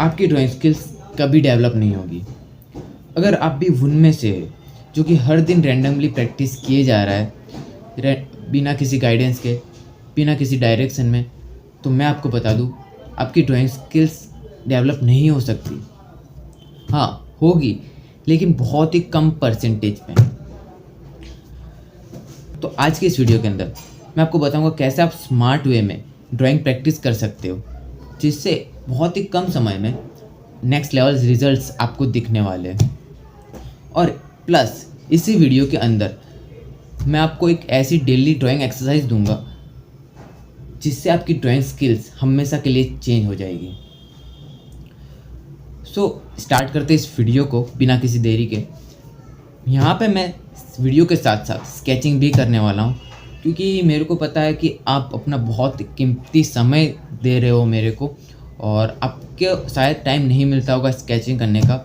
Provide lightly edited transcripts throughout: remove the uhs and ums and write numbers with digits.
आपकी drawing skills कभी develop नहीं होगी। अगर आप भी उनमें से है जो कि हर दिन रैंडमली प्रैक्टिस किए जा रहा है बिना किसी गाइडेंस के, बिना किसी डायरेक्शन में, तो मैं आपको बता दूँ आपकी ड्राइंग स्किल्स डेवलप नहीं हो सकती। हाँ, होगी, लेकिन बहुत ही कम परसेंटेज में। तो आज के इस वीडियो के अंदर मैं आपको बताऊंगा कैसे आप स्मार्ट वे में ड्राइंग प्रैक्टिस कर सकते हो, जिससे बहुत ही कम समय में नेक्स्ट लेवल रिजल्ट्स आपको दिखने वाले हैं। और प्लस इसी वीडियो के अंदर मैं आपको एक ऐसी डेली ड्राइंग एक्सरसाइज दूंगा जिससे आपकी ड्राइंग स्किल्स हमेशा के लिए चेंज हो जाएगी। स्टार्ट करते इस वीडियो को बिना किसी देरी के। यहाँ पे मैं वीडियो के साथ साथ स्केचिंग भी करने वाला हूँ, क्योंकि मेरे को पता है कि आप अपना बहुत कीमती समय दे रहे हो मेरे को, और आपके शायद टाइम नहीं मिलता होगा स्केचिंग करने का।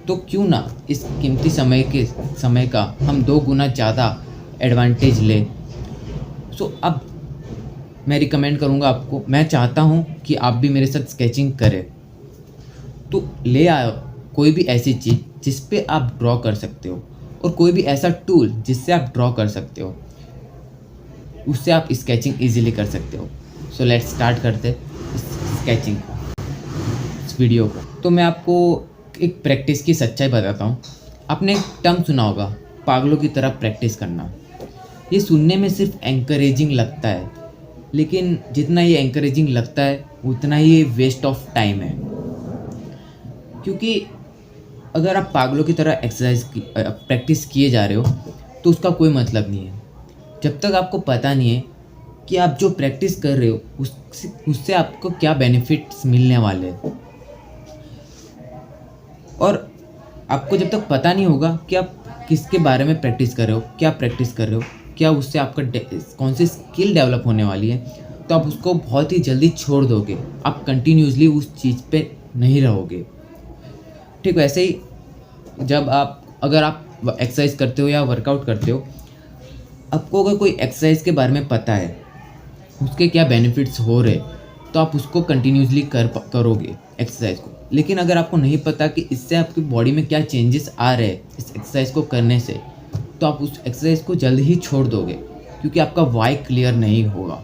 तो क्यों ना इस कीमती समय का हम 2 गुना ज़्यादा एडवांटेज ले। अब मैं रिकमेंड करूँगा आपको, मैं चाहता हूँ कि आप भी मेरे साथ स्केचिंग करें। तो ले आओ कोई भी ऐसी चीज़ जिस पे आप ड्रॉ कर सकते हो, और कोई भी ऐसा टूल जिससे आप ड्रॉ कर सकते हो, उससे आप स्केचिंग इजीली कर सकते हो। लेट्स स्टार्ट करते इस स्केचिंग को, इस वीडियो को। तो मैं आपको एक प्रैक्टिस की सच्चाई बताता हूँ। आपने एक टर्म सुना होगा, पागलों की तरह प्रैक्टिस करना। ये सुनने में सिर्फ एंकरेजिंग लगता है, लेकिन जितना ये एंकरेजिंग लगता है उतना ही ये वेस्ट ऑफ टाइम है। क्योंकि अगर आप पागलों की तरह प्रैक्टिस किए जा रहे हो तो उसका कोई मतलब नहीं है, जब तक आपको पता नहीं है कि आप जो प्रैक्टिस कर रहे हो उससे आपको क्या बेनिफिट्स मिलने वाले हैं। और आपको जब तक पता नहीं होगा कि आप किसके बारे में प्रैक्टिस कर रहे हो, क्या प्रैक्टिस कर रहे हो, क्या उससे आपका कौन सी स्किल डेवलप होने वाली है, तो आप उसको बहुत ही जल्दी छोड़ दोगे। आप कंटिन्यूसली उस चीज़ पे नहीं रहोगे। ठीक वैसे ही अगर आप एक्सरसाइज करते हो या वर्कआउट करते हो, आपको अगर कोई एक्सरसाइज के बारे में पता है, उसके क्या बेनिफिट्स हो रहे, तो आप उसको कंटिन्यूसली करोगे एक्सरसाइज को। लेकिन अगर आपको नहीं पता कि इससे आपकी बॉडी में क्या चेंजेस आ रहे हैं इस एक्सरसाइज को करने से, तो आप उस एक्सरसाइज को जल्द ही छोड़ दोगे, क्योंकि आपका वाई क्लियर नहीं होगा।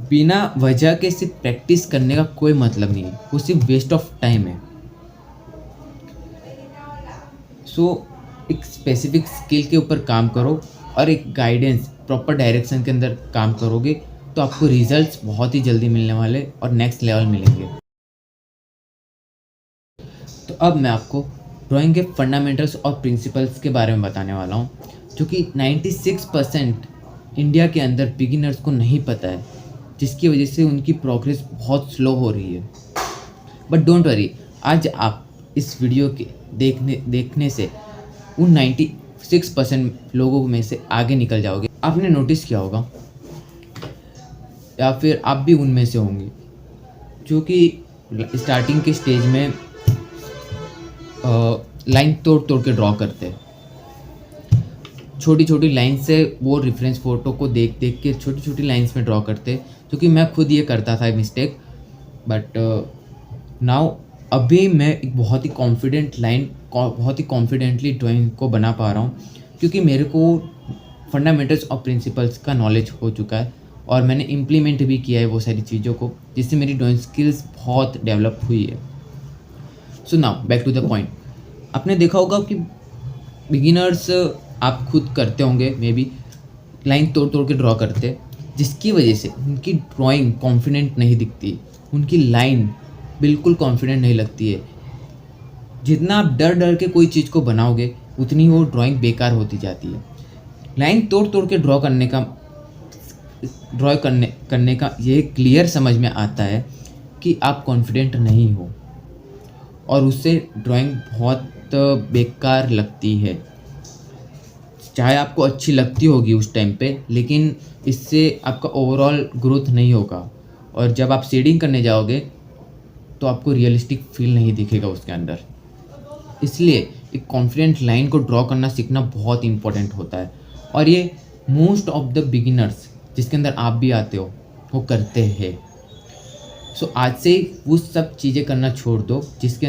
बिना वजह के सिर्फ प्रैक्टिस करने का कोई मतलब नहीं है, वो सिर्फ वेस्ट ऑफ टाइम है। एक स्पेसिफिक स्किल के ऊपर काम करो, और एक गाइडेंस प्रॉपर डायरेक्शन के अंदर काम करोगे तो आपको रिजल्ट्स बहुत ही जल्दी मिलने वाले और नेक्स्ट लेवल मिलेंगे। तो अब मैं आपको ड्राइंग के फंडामेंटल्स और प्रिंसिपल्स के बारे में बताने वाला हूँ, जो कि 96% इंडिया के अंदर बिगिनर्स को नहीं पता है, जिसकी वजह से उनकी प्रोग्रेस बहुत स्लो हो रही है। बट डोंट वरी, आज आप इस वीडियो के देखने से उन 96% लोगों में से आगे निकल जाओगे। आपने नोटिस किया होगा, या फिर आप भी उनमें से होंगे जो कि स्टार्टिंग के स्टेज में लाइन तोड़ तोड़ के ड्रॉ करते हैं। छोटी छोटी लाइन से वो रेफरेंस फ़ोटो को देख देख के छोटी छोटी लाइंस में ड्रॉ करते, जो कि मैं खुद ये करता था मिस्टेक। बट नाउ अभी मैं एक बहुत ही कॉन्फिडेंटली ड्राइंग को बना पा रहा हूँ, क्योंकि मेरे को फंडामेंटल्स और प्रिंसिपल्स का नॉलेज हो चुका है, और मैंने इम्प्लीमेंट भी किया है वो सारी चीज़ों को, जिससे मेरी ड्राइंग स्किल्स बहुत डेवलप हुई है। Now back to the point. आपने देखा होगा कि बिगिनर्स, आप खुद करते होंगे मे बी, लाइन तोड़ तोड़ के ड्रॉ करते, जिसकी वजह से उनकी ड्राइंग कॉन्फिडेंट नहीं दिखती, उनकी लाइन बिल्कुल कॉन्फिडेंट नहीं लगती है। जितना आप डर डर के कोई चीज़ को बनाओगे उतनी वो ड्राइंग बेकार होती जाती है। लाइन तोड़ तोड़ के ड्रॉ करने का ये क्लियर समझ में आता है कि आप कॉन्फिडेंट नहीं हो, और उससे ड्राइंग बहुत बेकार लगती है। चाहे आपको अच्छी लगती होगी उस टाइम पे, लेकिन इससे आपका ओवरऑल ग्रोथ नहीं होगा, और जब आप शेडिंग करने जाओगे तो आपको रियलिस्टिक फील नहीं दिखेगा उसके अंदर। इसलिए एक कॉन्फिडेंट लाइन को ड्रॉ करना सीखना बहुत इंपॉर्टेंट होता है, और ये मोस्ट ऑफ द बिगिनर्स, जिसके अंदर आप भी आते हो, वो करते हैं। सो आज से ही वो सब चीज़ें करना छोड़ दो जिसके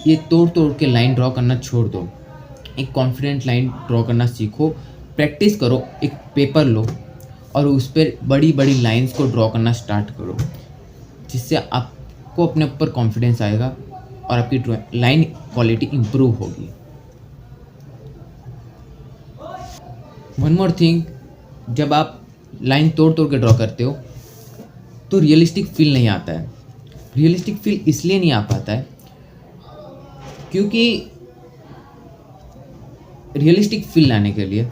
ये तोड़ तोड़ के लाइन ड्रॉ करना छोड़ दो। एक कॉन्फिडेंट लाइन ड्रॉ करना सीखो, प्रैक्टिस करो, एक पेपर लो और उस पर बड़ी बड़ी लाइंस को ड्रॉ करना स्टार्ट करो, जिससे आपको अपने ऊपर कॉन्फिडेंस आएगा और आपकी ड्राइंग लाइन क्वालिटी इम्प्रूव होगी। वन मोर थिंग, जब आप लाइन तोड़ तोड़ के ड्रॉ करते हो तो रियलिस्टिक फील नहीं आता है। रियलिस्टिक फील इसलिए नहीं आ पाता है क्योंकि रियलिस्टिक फील लाने के लिए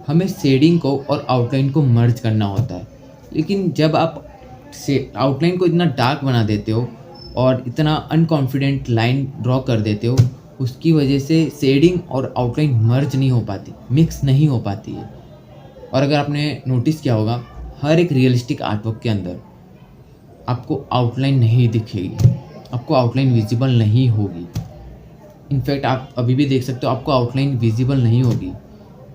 हमें शेडिंग को और आउटलाइन को मर्ज करना होता है। लेकिन जब आप से आउटलाइन को इतना डार्क बना देते हो और इतना अनकॉन्फिडेंट लाइन ड्रॉ कर देते हो, उसकी वजह से शेडिंग और आउटलाइन मर्ज नहीं हो पाती, मिक्स नहीं हो पाती है। और अगर आपने नोटिस किया होगा, हर एक रियलिस्टिक आर्टवर्क के अंदर आपको आउटलाइन नहीं दिखेगी, आपको आउटलाइन विजिबल नहीं होगी। इनफैक्ट आप अभी भी देख सकते हो, आपको आउटलाइन विजिबल नहीं होगी।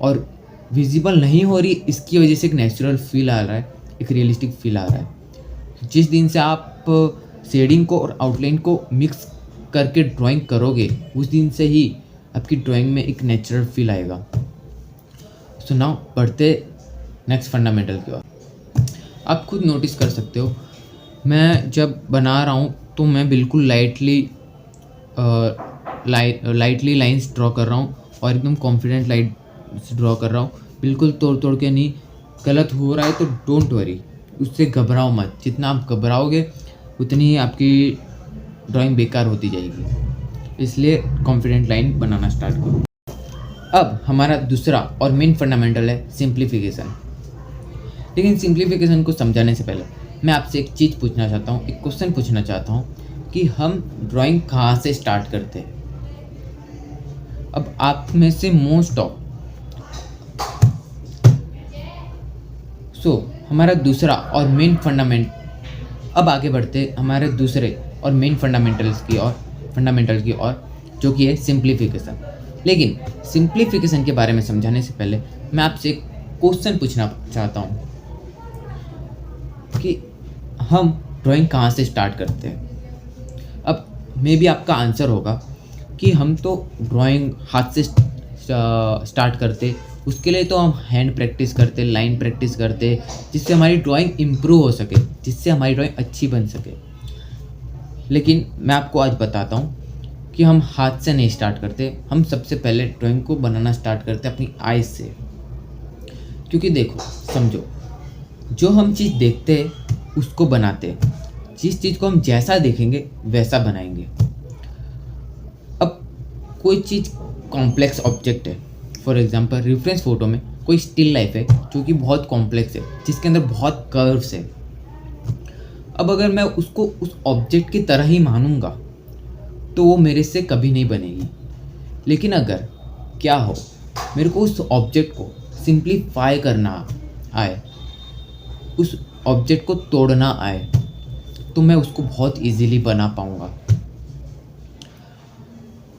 और विजिबल नहीं हो रही, इसकी वजह से एक नेचुरल फील आ रहा है, एक रियलिस्टिक फील आ रहा है। जिस दिन से आप शेडिंग को और आउटलाइन को मिक्स करके ड्राइंग करोगे, उस दिन से ही आपकी ड्राइंग में एक नेचुरल फील आएगा। सो नाउ बढ़ते नेक्स्ट फंडामेंटल की ओर। आप खुद नोटिस कर सकते हो, मैं जब बना रहा हूँ तो मैं बिल्कुल लाइटली लाइंस ड्रॉ कर रहा हूँ और एकदम कॉन्फिडेंट लाइन्स ड्रॉ कर रहा हूँ, बिल्कुल तोड़ तोड़ के नहीं। गलत हो रहा है तो डोंट वरी, उससे घबराओ मत। जितना आप घबराओगे उतनी ही आपकी ड्राइंग बेकार होती जाएगी। इसलिए कॉन्फिडेंट लाइन बनाना स्टार्ट करो। अब हमारा दूसरा और मेन फंडामेंटल है सिंप्लीफिकेशन। लेकिन सिंप्लीफिकेशन को समझाने से पहले मैं आपसे एक चीज़ पूछना चाहता हूँ, एक क्वेश्चन पूछना चाहता हूँ कि हम ड्राइंग कहाँ से स्टार्ट करते हैं। अब आप में से मोस्ट ऑफ हमारा दूसरा और मेन फंडामेंट, अब आगे बढ़ते हमारे दूसरे और मेन फंडामेंटल की ओर, जो कि है सिंप्लीफिकेशन। लेकिन सिंप्लीफिकेशन के बारे में समझाने से पहले मैं आपसे एक क्वेश्चन पूछना चाहता हूँ कि हम ड्राइंग कहाँ से स्टार्ट करते हैं। अब मे बी आपका आंसर होगा कि हम तो ड्राइंग हाथ से स्टार्ट करते, उसके लिए तो हम हैंड प्रैक्टिस करते, लाइन प्रैक्टिस करते, जिससे हमारी ड्राइंग इम्प्रूव हो सके, जिससे हमारी ड्राइंग अच्छी बन सके। लेकिन मैं आपको आज बताता हूँ कि हम हाथ से नहीं स्टार्ट करते। हम सबसे पहले ड्राइंग को बनाना स्टार्ट करते अपनी आइज़ से। क्योंकि देखो, समझो, जो हम चीज़ देखते हैं उसको बनाते हैं, जिस चीज़ को हम जैसा देखेंगे वैसा बनाएंगे। अब कोई चीज़ कॉम्प्लेक्स ऑब्जेक्ट है, फॉर एग्जांपल रेफरेंस फ़ोटो में कोई स्टिल लाइफ है जो कि बहुत कॉम्प्लेक्स है, जिसके अंदर बहुत कर्व्स है। अब अगर मैं उसको उस ऑब्जेक्ट की तरह ही मानूंगा तो वो मेरे से कभी नहीं बनेगी। लेकिन अगर क्या हो, मेरे को उस ऑब्जेक्ट को सिंप्लीफाई करना आए, उस ऑब्जेक्ट को तोड़ना आए, तो मैं उसको बहुत इजीली बना पाऊँगा।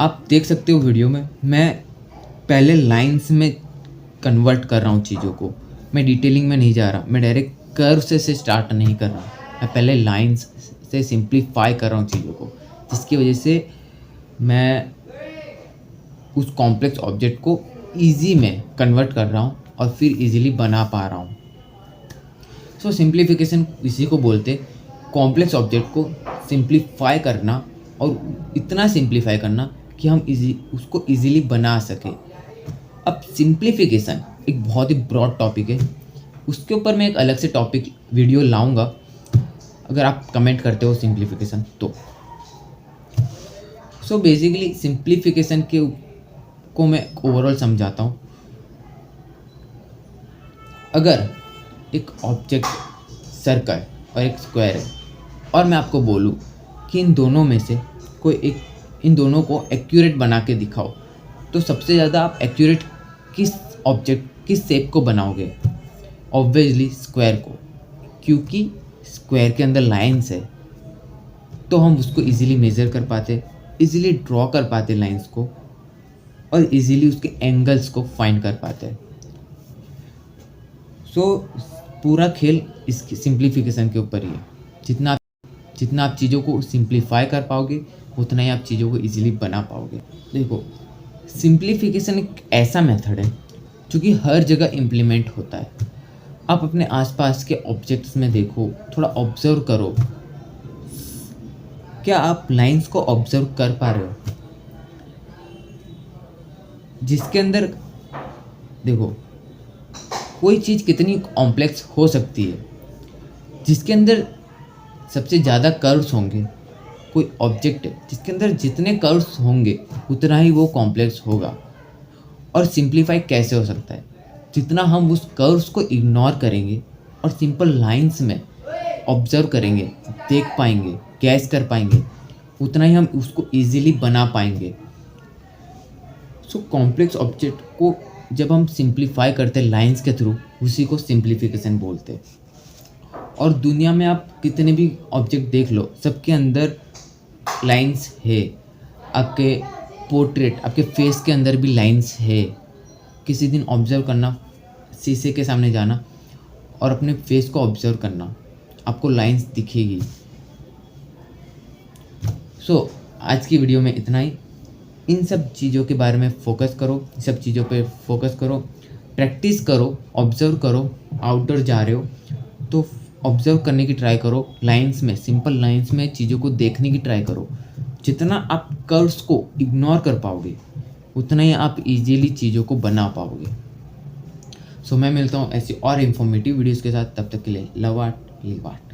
आप देख सकते हो वीडियो में, मैं पहले लाइंस में कन्वर्ट कर रहा हूँ चीज़ों को। मैं डिटेलिंग में नहीं जा रहा, मैं डायरेक्ट कर्व से स्टार्ट नहीं कर रहा, मैं पहले लाइंस से सिंप्लीफाई कर रहा हूँ चीज़ों को, जिसकी वजह से मैं उस कॉम्प्लेक्स ऑब्जेक्ट को ईजी में कन्वर्ट कर रहा हूँ और फिर इजीली बना पा रहा हूँ। सो सिंप्लीफिकेशन इसी को बोलते, कॉम्प्लेक्स ऑब्जेक्ट को सिंप्लीफाई करना, और इतना सिंप्लीफाई करना कि हम उसको इजीली बना सके। अब सिंप्लीफिकेशन एक बहुत ही ब्रॉड टॉपिक है, उसके ऊपर मैं एक अलग से टॉपिक वीडियो लाऊंगा, अगर आप कमेंट करते हो सिंप्लीफिकेशन तो। सो बेसिकली सिंप्लीफिकेशन को मैं ओवरऑल समझाता हूँ। अगर एक ऑब्जेक्ट सर्कल और एक स्क्वायर है और मैं आपको बोलूँ कि इन दोनों में से कोई एक, इन दोनों को एक्यूरेट बना के दिखाओ, तो सबसे ज़्यादा आप एक्यूरेट किस शेप को बनाओगे? ऑब्वियसली स्क्वायर को, क्योंकि स्क्वायर के अंदर लाइंस है तो हम उसको इजीली मेज़र कर पाते, इजीली ड्रॉ कर पाते लाइंस को, और इजीली उसके एंगल्स को फाइंड कर पाते हैं। सो पूरा खेल इसकी सिंप्लीफिकेशन के ऊपर ही है। जितना आप चीज़ों को सिंप्लीफाई कर पाओगे उतना ही आप चीज़ों को ईज़िली बना पाओगे। देखो, सिंप्लीफिकेशन एक ऐसा मेथड है जो कि हर जगह इम्प्लीमेंट होता है। आप अपने आसपास के ऑब्जेक्ट्स में देखो, थोड़ा ऑब्जर्व करो। क्या आप लाइंस को ऑब्जर्व कर पा रहे हो? जिसके अंदर देखो, कोई चीज़ कितनी कॉम्प्लेक्स हो सकती है, जिसके अंदर सबसे ज़्यादा कर्व्स होंगे, कोई ऑब्जेक्ट है जिसके अंदर जितने कर्व्स होंगे उतना ही वो कॉम्प्लेक्स होगा। और सिंप्लीफाई कैसे हो सकता है? जितना हम उस कर्व्स को इग्नोर करेंगे और सिंपल लाइंस में ऑब्जर्व करेंगे, देख पाएंगे, गैस कर पाएंगे, उतना ही हम उसको इजीली बना पाएंगे। सो कॉम्प्लेक्स ऑब्जेक्ट को जब हम सिंप्लीफाई करते हैं लाइंस के थ्रू, उसी को सिंप्लीफिकेशन बोलते हैं। और दुनिया में आप कितने भी ऑब्जेक्ट देख लो, सबके अंदर लाइंस है। आपके पोर्ट्रेट, आपके फेस के अंदर भी लाइंस है। किसी दिन ऑब्जर्व करना, शीशे के सामने जाना और अपने फेस को ऑब्जर्व करना, आपको लाइंस दिखेगी। सो आज की वीडियो में इतना ही। इन सब चीज़ों के बारे में फोकस करो, इन सब चीज़ों पे फोकस करो, प्रैक्टिस करो, ऑब्जर्व करो। आउटडोर जा रहे हो तो ऑब्जर्व करने की ट्राई करो, लाइंस में, सिंपल लाइंस में चीज़ों को देखने की ट्राई करो। जितना आप कर्व्स को इग्नोर कर पाओगे उतना ही आप इजीली चीज़ों को बना पाओगे। सो मैं मिलता हूँ ऐसी और इन्फॉर्मेटिव वीडियोज़ के साथ। तब तक के लिए लव आर्ट, लिव आर्ट।